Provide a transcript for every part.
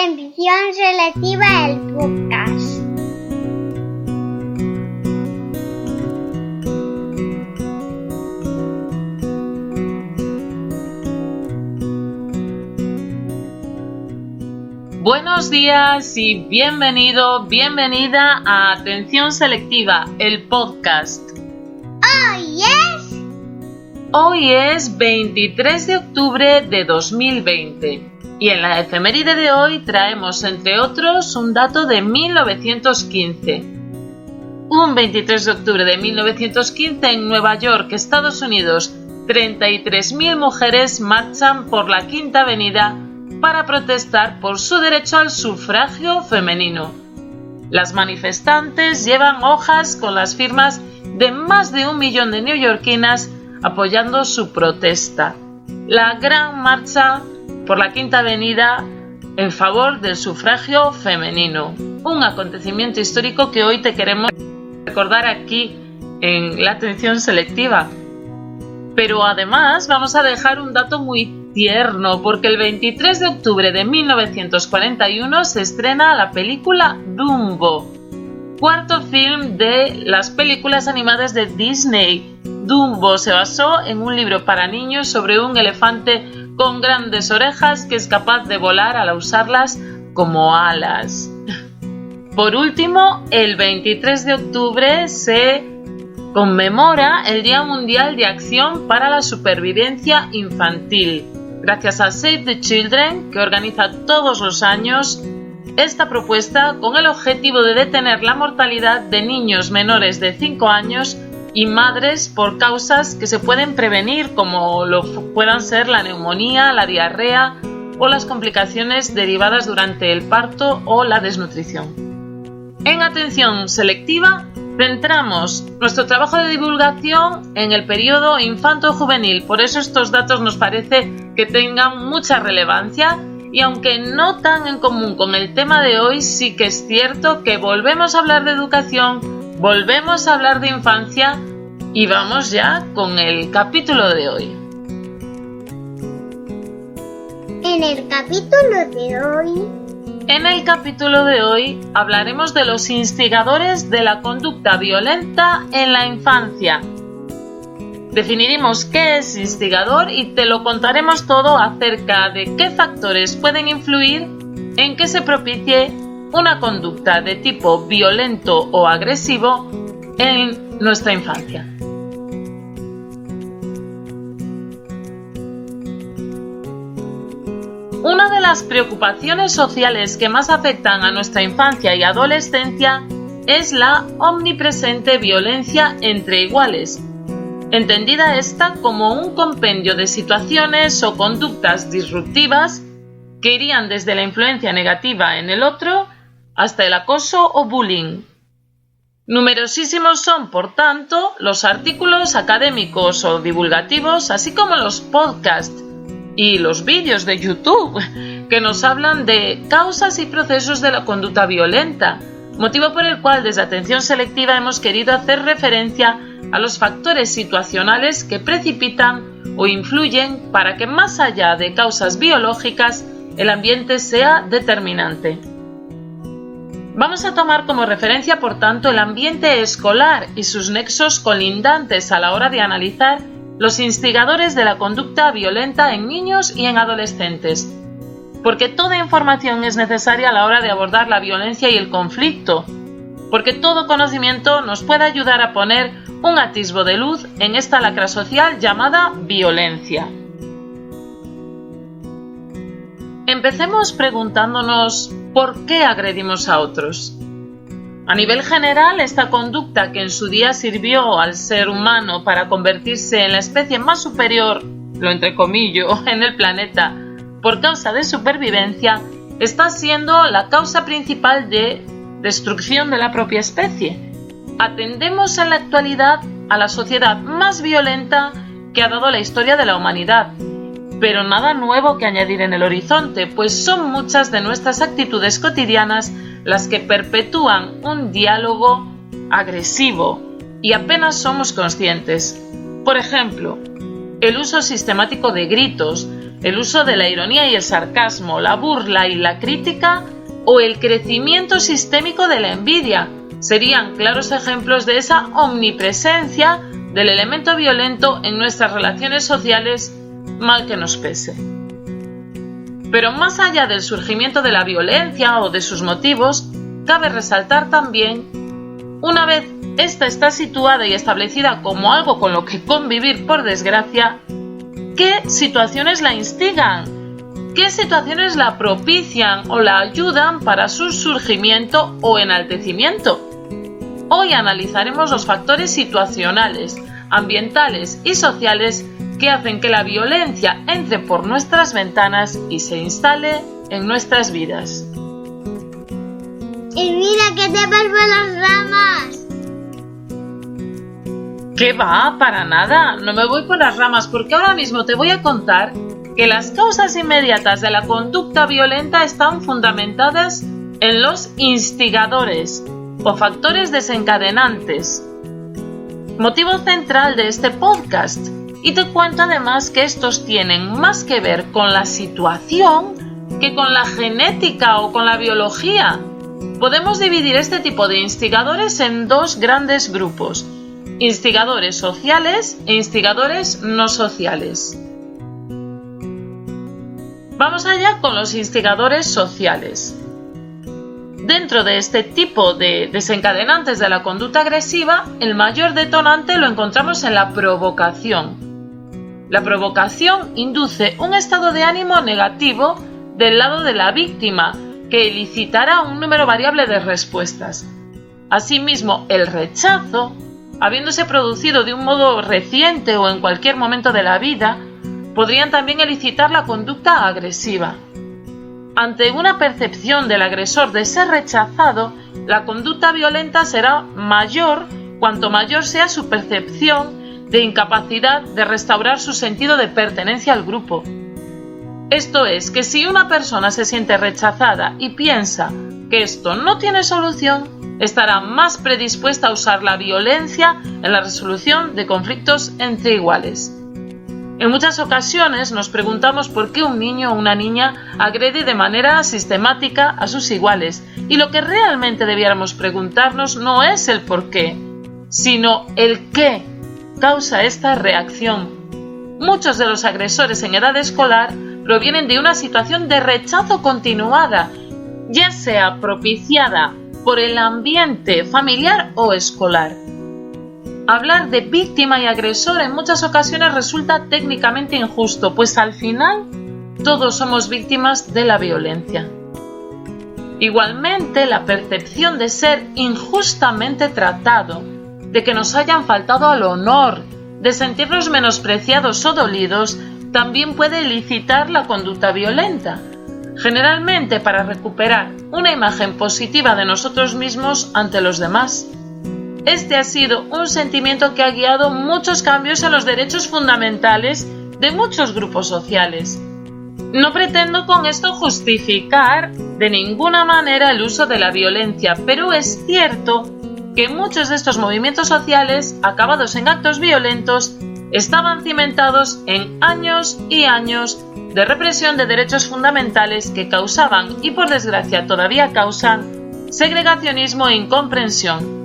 Atención selectiva, el podcast. Buenos días y bienvenida a Atención Selectiva, el podcast. Hoy es 23 de octubre de 2020 y en la efeméride de hoy traemos, entre otros, un dato de 1915. Un 23 de octubre de 1915 en Nueva York, Estados Unidos, 33.000 mujeres marchan por la Quinta Avenida para protestar por su derecho al sufragio femenino. Las manifestantes llevan hojas con las firmas de más de 1 millón de neoyorquinas apoyando su protesta. La gran marcha por la Quinta Avenida en favor del sufragio femenino. Un acontecimiento histórico que hoy te queremos recordar aquí en la Atención Selectiva. Pero además vamos a dejar un dato muy tierno, porque el 23 de octubre de 1941 se estrena la película Dumbo, cuarto film de las películas animadas de Disney. Dumbo se basó en un libro para niños sobre un elefante con grandes orejas que es capaz de volar al usarlas como alas. Por último, el 23 de octubre se conmemora el Día Mundial de Acción para la Supervivencia Infantil, gracias a Save the Children, que organiza todos los años esta propuesta con el objetivo de detener la mortalidad de niños menores de 5 años y madres por causas que se pueden prevenir, como lo puedan ser la neumonía, la diarrea o las complicaciones derivadas durante el parto o la desnutrición. En Atención Selectiva centramos nuestro trabajo de divulgación en el periodo infanto-juvenil, por eso estos datos nos parece que tengan mucha relevancia y aunque no tan en común con el tema de hoy, sí que es cierto que volvemos a hablar de educación, volvemos a hablar de infancia y vamos ya con el capítulo de hoy. En el capítulo de hoy hablaremos de los instigadores de la conducta violenta en la infancia. Definiremos qué es instigador y te lo contaremos todo acerca de qué factores pueden influir en que se propicie una conducta de tipo violento o agresivo en nuestra infancia. Una de las preocupaciones sociales que más afectan a nuestra infancia y adolescencia es la omnipresente violencia entre iguales, entendida esta como un compendio de situaciones o conductas disruptivas que irían desde la influencia negativa en el otro hasta el acoso o bullying. Numerosísimos son, por tanto, los artículos académicos o divulgativos, así como los podcasts y los vídeos de YouTube que nos hablan de causas y procesos de la conducta violenta, motivo por el cual desde Atención Selectiva hemos querido hacer referencia a los factores situacionales que precipitan o influyen para que, más allá de causas biológicas, el ambiente sea determinante. Vamos a tomar como referencia, por tanto, el ambiente escolar y sus nexos colindantes a la hora de analizar los instigadores de la conducta violenta en niños y en adolescentes, porque toda información es necesaria a la hora de abordar la violencia y el conflicto, porque todo conocimiento nos puede ayudar a poner un atisbo de luz en esta lacra social llamada violencia. Empecemos preguntándonos ¿por qué agredimos a otros? A nivel general, esta conducta que en su día sirvió al ser humano para convertirse en la especie más superior, lo entrecomillo, en el planeta, por causa de supervivencia, está siendo la causa principal de destrucción de la propia especie. Atendemos en la actualidad a la sociedad más violenta que ha dado la historia de la humanidad, pero nada nuevo que añadir en el horizonte, pues son muchas de nuestras actitudes cotidianas las que perpetúan un diálogo agresivo y apenas somos conscientes. Por ejemplo, el uso sistemático de gritos, el uso de la ironía y el sarcasmo, la burla y la crítica o el crecimiento sistémico de la envidia. Serían claros ejemplos de esa omnipresencia del elemento violento en nuestras relaciones sociales, mal que nos pese. Pero más allá del surgimiento de la violencia o de sus motivos, cabe resaltar también, una vez esta está situada y establecida como algo con lo que convivir por desgracia, ¿qué situaciones la instigan? ¿Qué situaciones la propician o la ayudan para su surgimiento o enaltecimiento? Hoy analizaremos los factores situacionales, ambientales y sociales que hacen que la violencia entre por nuestras ventanas y se instale en nuestras vidas. Y mira que te vas por las ramas. ¿Qué va? Para nada, no me voy por las ramas porque ahora mismo te voy a contar que las causas inmediatas de la conducta violenta están fundamentadas en los instigadores o factores desencadenantes. Motivo central de este podcast, y te cuento además que estos tienen más que ver con la situación que con la genética o con la biología. Podemos dividir este tipo de instigadores en dos grandes grupos: instigadores sociales e instigadores no sociales. Vamos allá con los instigadores sociales. Dentro de este tipo de desencadenantes de la conducta agresiva, el mayor detonante lo encontramos en la provocación. La provocación induce un estado de ánimo negativo del lado de la víctima, que elicitará un número variable de respuestas. Asimismo, el rechazo, habiéndose producido de un modo reciente o en cualquier momento de la vida, podrían también elicitar la conducta agresiva. Ante una percepción del agresor de ser rechazado, la conducta violenta será mayor cuanto mayor sea su percepción de incapacidad de restaurar su sentido de pertenencia al grupo. Esto es, que si una persona se siente rechazada y piensa que esto no tiene solución, estará más predispuesta a usar la violencia en la resolución de conflictos entre iguales. En muchas ocasiones nos preguntamos por qué un niño o una niña agrede de manera sistemática a sus iguales, y lo que realmente debiéramos preguntarnos no es el por qué, sino el qué causa esta reacción. Muchos de los agresores en edad escolar provienen de una situación de rechazo continuada, ya sea propiciada por el ambiente familiar o escolar. Hablar de víctima y agresor en muchas ocasiones resulta técnicamente injusto, pues al final todos somos víctimas de la violencia. Igualmente, la percepción de ser injustamente tratado, de que nos hayan faltado al honor, de sentirnos menospreciados o dolidos, también puede elicitar la conducta violenta, generalmente para recuperar una imagen positiva de nosotros mismos ante los demás. Este ha sido un sentimiento que ha guiado muchos cambios en los derechos fundamentales de muchos grupos sociales. No pretendo con esto justificar de ninguna manera el uso de la violencia, pero es cierto que muchos de estos movimientos sociales, acabados en actos violentos, estaban cimentados en años y años de represión de derechos fundamentales que causaban, y por desgracia todavía causan, segregacionismo e incomprensión.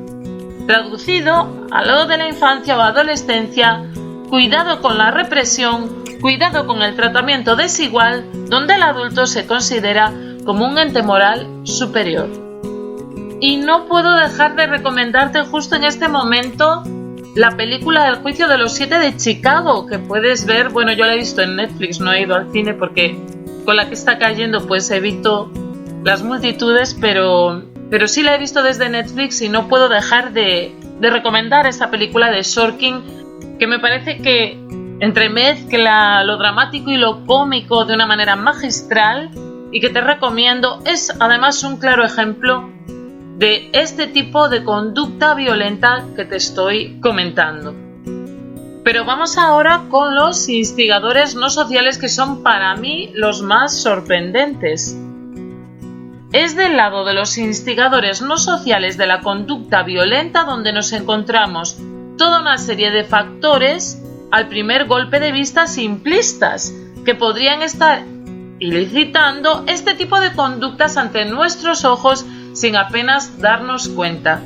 Traducido, a lo de la infancia o adolescencia, cuidado con la represión, cuidado con el tratamiento desigual, donde el adulto se considera como un ente moral superior. Y no puedo dejar de recomendarte justo en este momento la película del juicio de los 7 de Chicago, que puedes ver. Bueno, yo la he visto en Netflix, no he ido al cine porque con la que está cayendo pues evito las multitudes, pero sí la he visto desde Netflix y no puedo dejar de recomendar esta película de Sorkin, que me parece que entremezcla lo dramático y lo cómico de una manera magistral, y que te recomiendo. Es además un claro ejemplo de este tipo de conducta violenta que te estoy comentando. Pero vamos ahora con los instigadores no sociales, que son para mí los más sorprendentes. Es del lado de los instigadores no sociales de la conducta violenta donde nos encontramos toda una serie de factores, al primer golpe de vista simplistas, que podrían estar ilicitando este tipo de conductas ante nuestros ojos sin apenas darnos cuenta.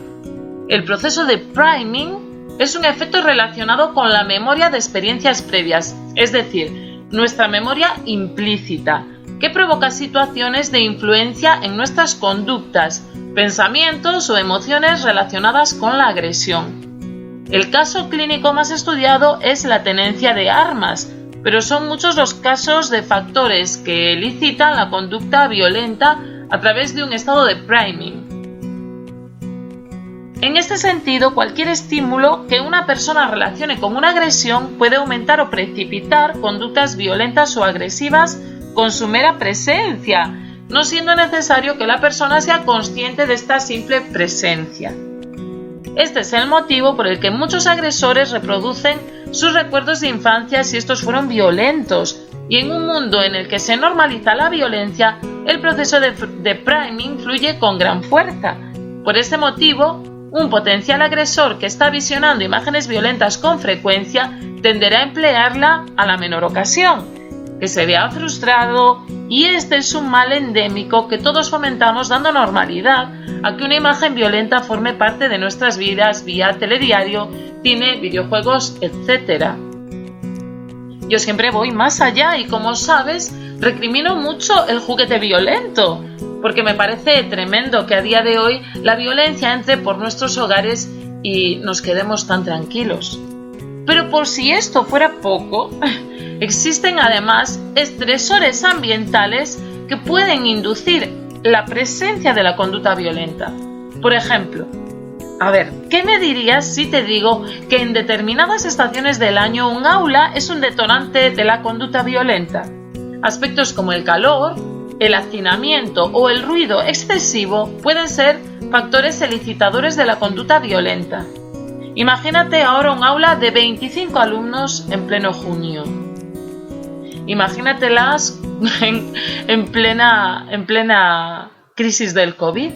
El proceso de priming es un efecto relacionado con la memoria de experiencias previas, es decir, nuestra memoria implícita, que provoca situaciones de influencia en nuestras conductas, pensamientos o emociones relacionadas con la agresión. El caso clínico más estudiado es la tenencia de armas, pero son muchos los casos de factores que elicitan la conducta violenta a través de un estado de priming. En este sentido, cualquier estímulo que una persona relacione con una agresión puede aumentar o precipitar conductas violentas o agresivas con su mera presencia, no siendo necesario que la persona sea consciente de esta simple presencia. Este es el motivo por el que muchos agresores reproducen sus recuerdos de infancia si estos fueron violentos, y en un mundo en el que se normaliza la violencia, el proceso de priming fluye con gran fuerza. Por este motivo, un potencial agresor que está visionando imágenes violentas con frecuencia tenderá a emplearla a la menor ocasión, que se vea frustrado, y este es un mal endémico que todos fomentamos dando normalidad a que una imagen violenta forme parte de nuestras vidas vía telediario, cine, videojuegos, etc. Yo siempre voy más allá y, como sabes, recrimino mucho el juguete violento, porque me parece tremendo que a día de hoy la violencia entre por nuestros hogares y nos quedemos tan tranquilos. Pero por si esto fuera poco, existen además estresores ambientales que pueden inducir la presencia de la conducta violenta. Por ejemplo, ¿qué me dirías si te digo que en determinadas estaciones del año un aula es un detonante de la conducta violenta? Aspectos como el calor, el hacinamiento o el ruido excesivo pueden ser factores elicitadores de la conducta violenta. Imagínate ahora un aula de 25 alumnos en pleno junio. Imagínatelas en plena crisis del COVID.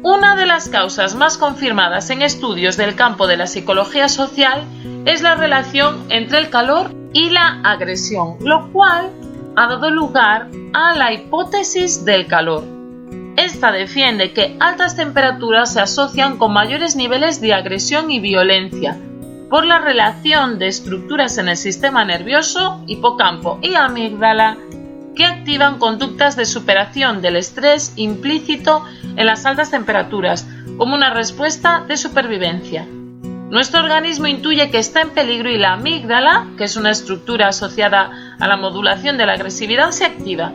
Una de las causas más confirmadas en estudios del campo de la psicología social es la relación entre el calor y la agresión, lo cual ha dado lugar a la hipótesis del calor. Esta defiende que altas temperaturas se asocian con mayores niveles de agresión y violencia, por la relación de estructuras en el sistema nervioso, hipocampo y amígdala, que activan conductas de superación del estrés implícito en las altas temperaturas, como una respuesta de supervivencia. Nuestro organismo intuye que está en peligro y la amígdala, que es una estructura asociada a la modulación de la agresividad, se activa.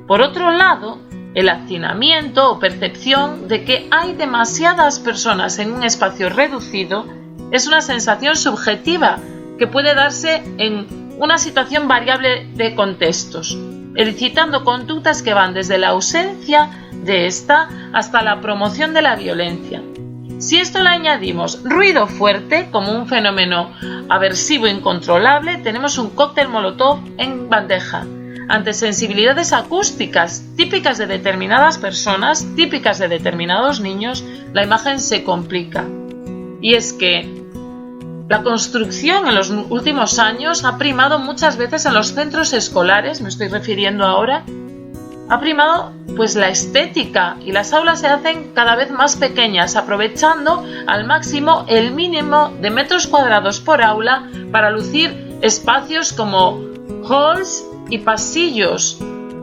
Por otro lado, el hacinamiento o percepción de que hay demasiadas personas en un espacio reducido es una sensación subjetiva que puede darse en una situación variable de contextos, elicitando conductas que van desde la ausencia de esta hasta la promoción de la violencia. Si esto le añadimos ruido fuerte como un fenómeno aversivo incontrolable, tenemos un cóctel molotov en bandeja. Ante sensibilidades acústicas típicas de determinadas personas, típicas de determinados niños, la imagen se complica. Y es que la construcción en los últimos años ha primado muchas veces en los centros escolares, me estoy refiriendo ahora, ha primado pues la estética, y las aulas se hacen cada vez más pequeñas, aprovechando al máximo el mínimo de metros cuadrados por aula para lucir espacios como halls y pasillos,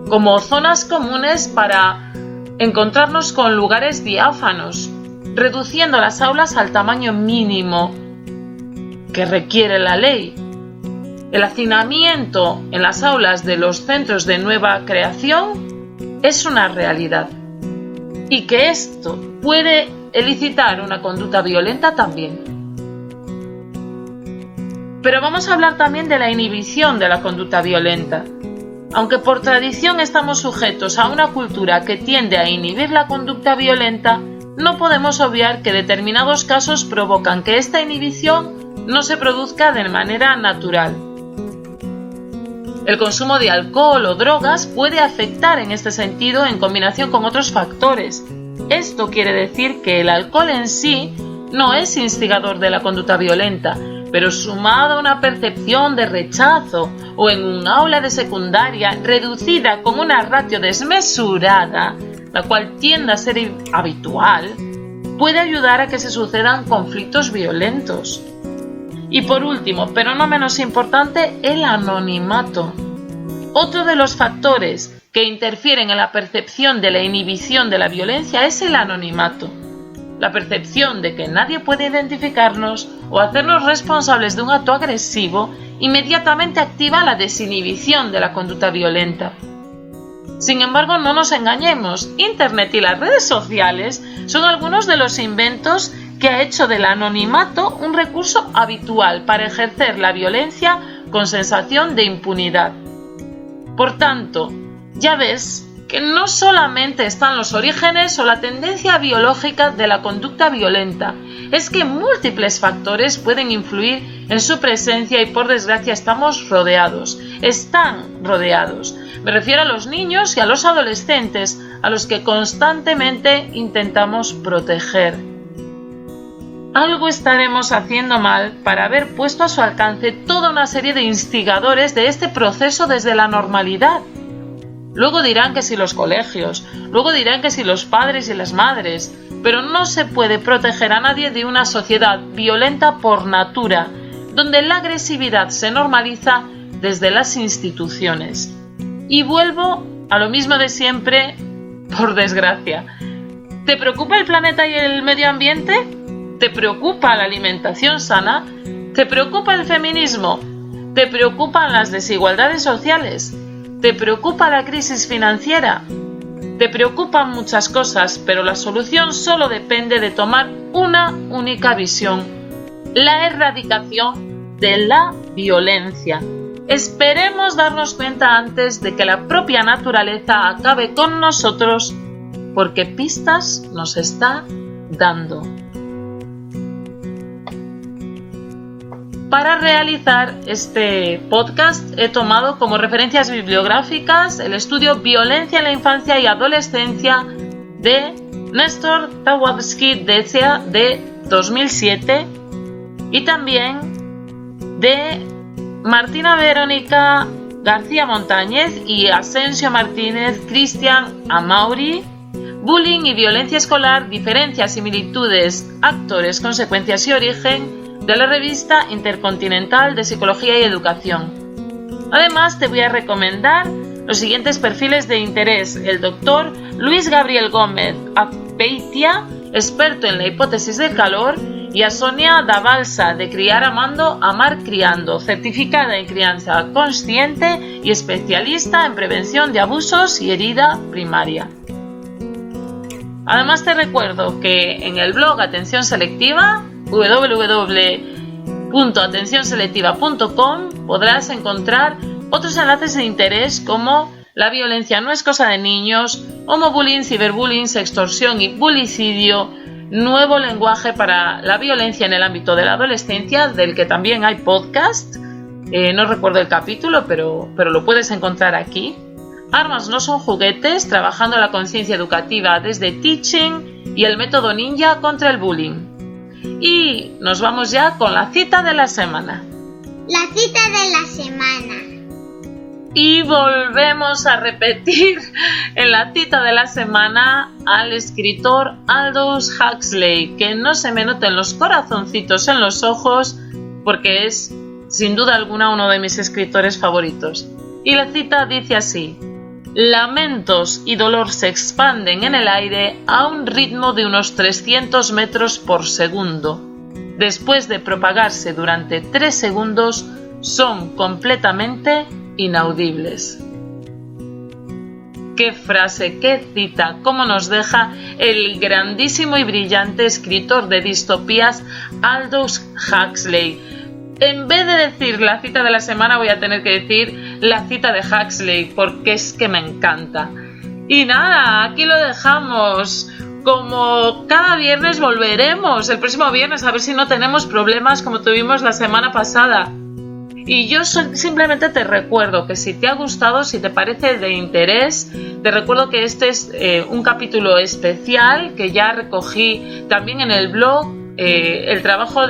como zonas comunes para encontrarnos con lugares diáfanos, reduciendo las aulas al tamaño mínimo que requiere la ley. El hacinamiento en las aulas de los centros de nueva creación es una realidad, y que esto puede elicitar una conducta violenta también. Pero vamos a hablar también de la inhibición de la conducta violenta. Aunque por tradición estamos sujetos a una cultura que tiende a inhibir la conducta violenta, no podemos obviar que determinados casos provocan que esta inhibición no se produzca de manera natural. El consumo de alcohol o drogas puede afectar en este sentido en combinación con otros factores. Esto quiere decir que el alcohol en sí no es instigador de la conducta violenta, pero sumado a una percepción de rechazo o en un aula de secundaria reducida con una ratio desmesurada, la cual tiende a ser habitual, puede ayudar a que se sucedan conflictos violentos. Y por último, pero no menos importante, el anonimato. Otro de los factores que interfieren en la percepción de la inhibición de la violencia es el anonimato. La percepción de que nadie puede identificarnos o hacernos responsables de un acto agresivo inmediatamente activa la desinhibición de la conducta violenta. Sin embargo, no nos engañemos, Internet y las redes sociales son algunos de los inventos que ha hecho del anonimato un recurso habitual para ejercer la violencia con sensación de impunidad. Por tanto, ya ves que no solamente están los orígenes o la tendencia biológica de la conducta violenta, es que múltiples factores pueden influir en su presencia y por desgracia están rodeados. Me refiero a los niños y a los adolescentes, a los que constantemente intentamos proteger. Algo estaremos haciendo mal para haber puesto a su alcance toda una serie de instigadores de este proceso desde la normalidad. Luego dirán que si los colegios, luego dirán que si los padres y las madres, pero no se puede proteger a nadie de una sociedad violenta por natura, donde la agresividad se normaliza desde las instituciones. Y vuelvo a lo mismo de siempre, por desgracia. ¿Te preocupa el planeta y el medio ambiente? ¿Te preocupa la alimentación sana? ¿Te preocupa el feminismo? ¿Te preocupan las desigualdades sociales? ¿Te preocupa la crisis financiera? Te preocupan muchas cosas, pero la solución solo depende de tomar una única visión: la erradicación de la violencia. Esperemos darnos cuenta antes de que la propia naturaleza acabe con nosotros, porque pistas nos está dando. Para realizar este podcast he tomado como referencias bibliográficas el estudio Violencia en la infancia y adolescencia de Néstor Tawalski-Dezia de 2007 y también de Martina Verónica García Montañez y Asensio Martínez Cristian Amauri, Bullying y violencia escolar, diferencias, similitudes, actores, consecuencias y origen, de la revista Intercontinental de Psicología y Educación. Además, te voy a recomendar los siguientes perfiles de interés: el doctor Luis Gabriel Gómez Azpeitia, experto en la hipótesis del calor, y a Sonia Dabalsa, de Criar Amando, Amar Criando, certificada en crianza consciente y especialista en prevención de abusos y herida primaria. Además, te recuerdo que en el blog Atención Selectiva, www.atencionselectiva.com, podrás encontrar otros enlaces de interés como la violencia no es cosa de niños, homobullying, ciberbullying, sextorsión y bulicidio, nuevo lenguaje para la violencia en el ámbito de la adolescencia, del que también hay podcast, no recuerdo el capítulo, pero lo puedes encontrar aquí. Armas no son juguetes, trabajando la conciencia educativa desde Teaching y el método ninja contra el bullying. Y nos vamos ya con la cita de la semana. La cita de la semana. Y volvemos a repetir en la cita de la semana al escritor Aldous Huxley, que no se me noten los corazoncitos en los ojos, porque es sin duda alguna uno de mis escritores favoritos. Y la cita dice así: lamentos y dolor se expanden en el aire a un ritmo de unos 300 metros por segundo. Después de propagarse durante 3 segundos, son completamente inaudibles. ¡Qué frase, qué cita! ¿Cómo nos deja el grandísimo y brillante escritor de distopías Aldous Huxley? En vez de decir la cita de la semana, voy a tener que decir la cita de Huxley, porque es que me encanta. Y nada, aquí lo dejamos. Como cada viernes volveremos el próximo viernes, a ver si no tenemos problemas como tuvimos la semana pasada. Y yo simplemente te recuerdo que si te ha gustado, si te parece de interés, te recuerdo que este es un capítulo especial que ya recogí también en el blog el trabajo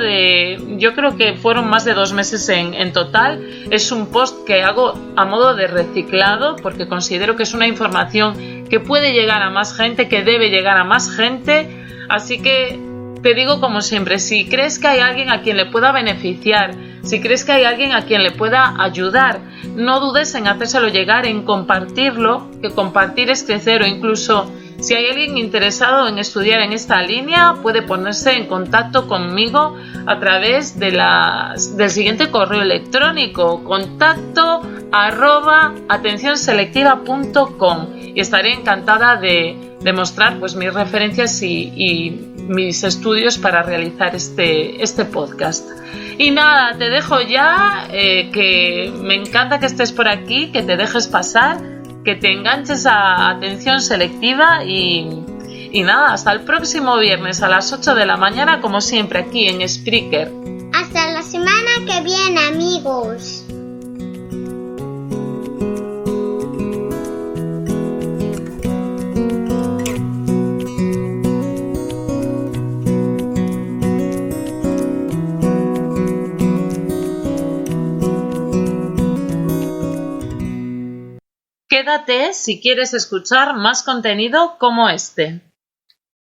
yo creo que fueron más de 2 meses en total. Es un post que hago a modo de reciclado porque considero que es una información que puede llegar a más gente, que debe llegar a más gente. Así que te digo como siempre, si crees que hay alguien a quien le pueda beneficiar, si crees que hay alguien a quien le pueda ayudar, no dudes en hacérselo llegar, en compartirlo, que compartir es crecer, o incluso si hay alguien interesado en estudiar en esta línea, puede ponerse en contacto conmigo a través de del siguiente correo electrónico, contacto@atencionselectiva.com, y estaré encantada de mostrar pues mis referencias y mis estudios para realizar este podcast. Y nada, te dejo ya, que me encanta que estés por aquí, que te dejes pasar, que te enganches a Atención Selectiva y nada, hasta el próximo viernes a las 8 de la mañana, como siempre, aquí en Spreaker. Hasta la semana que viene, amigos. Quédate si quieres escuchar más contenido como este.